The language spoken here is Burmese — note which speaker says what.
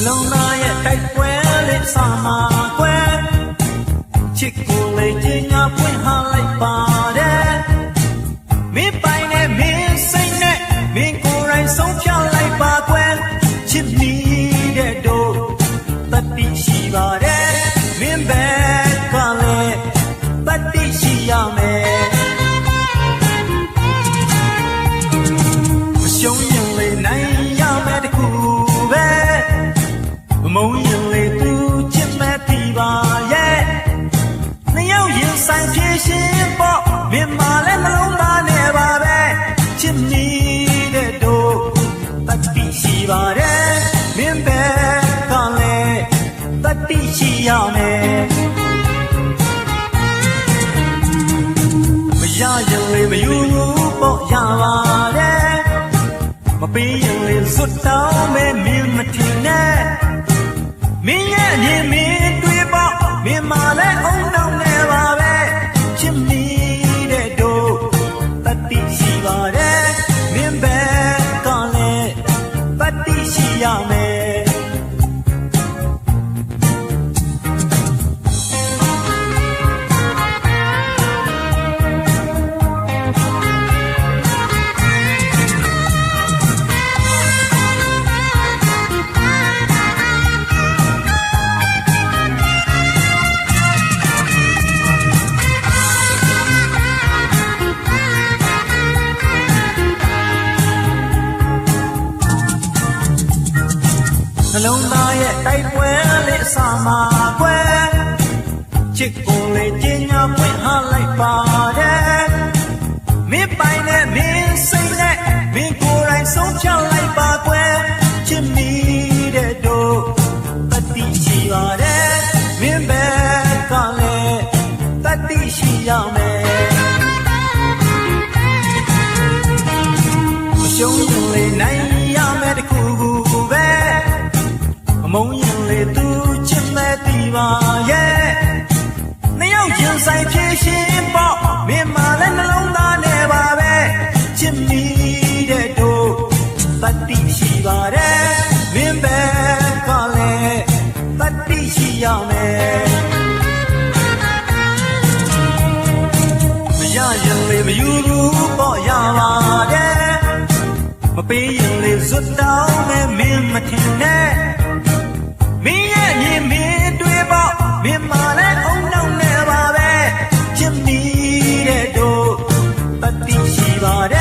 Speaker 1: လုံးသားရဲ့တိုက်ပွဲလေးစာမှာကွယ်ချစ်ကိုလေးချင်းညာပွင့်ဟာလိုက်ပါတယ်မင်းပိုင်နဲ့မင်းစိတ်နဲ့မင်းကိုယ်တိုင်ဆုံးဖြတ်လိုက်ပါကွယ်ချစ်မိတဲ့တို့တတိရှိပါတယ်မင်းပဲကလည်းတတိရှိရမယ်မရှုံးရင်လေးနိုင်ရမယ်တခုပဲမုံရင်လေးသူချစ်မဲ့တီပါရဲ့နှစ်ယောက်ရင်ဆိုင်ပြေရှင်ပေါ့မင်းမလည်းနှလုံးသားနဲ့ပါပဲချစ်မိတဲ့တို့တတိရှိပါတယ်မင်းပဲကလည်းတတိရှိရမယ်မရရင်လေးမယူပေါ့ရပါတယ်မပေးရင်လေးစွတ်တောင်းမဲ့မင်းမထင်နဲ့မင်းရဲ့မြင်မင်းတွေ့ပေါ့မင်းမလည်းအုံနောက်နေပါပဲချစ်မိတဲ့တို့တတိရှိပါတယ်မင်းပဲကလည်းတတိရှိရမယ်နှလုံးသားရဲ့တိုက်ပွဲလေးအစာမှာကွယ်ချစ်ကိုလေးကျင်းညာပွင့်ဟာလိုက်ပါတယ်မင်းပိုင်နဲ့မင်းစိတ်နဲ့မင်းကိုယ်တိုင်ဆုံးဖြတ်လိုက်ပါကွယ်ချစ်မိတဲ့တို့တတိရှိပါတယ်မင်းပဲကလည်းတတိရှိရမယ်မရှုံးရင်လေးနိုင်ရမယ်တခုခုပဲမုံရင်လေးသူချစ်မဲ့တီပါရဲ့နှစ်ယောက်ရင်ဆိုင်ပြေရှင်ပေါ့မင်းမလည်းနှလုံးသားနဲ့ပါပဲချစ်မိတဲ့တို့တတိရှိပါတယ်မင်းပဲကလည်းတတိရှိရမယ်မရရင်လေးမယူဘူးပေါ့ရပါတယ်မပေးရင်လေးစွတ်တောင်းမဲ့မင်းမထင်နဲ့မင်းရဲ့မြင်မင်းတွေ့ပေါ့မင်းမလည်းအုံနောက်နေပါပဲချစ်မိတဲ့တို့တတိရှိပါတယ်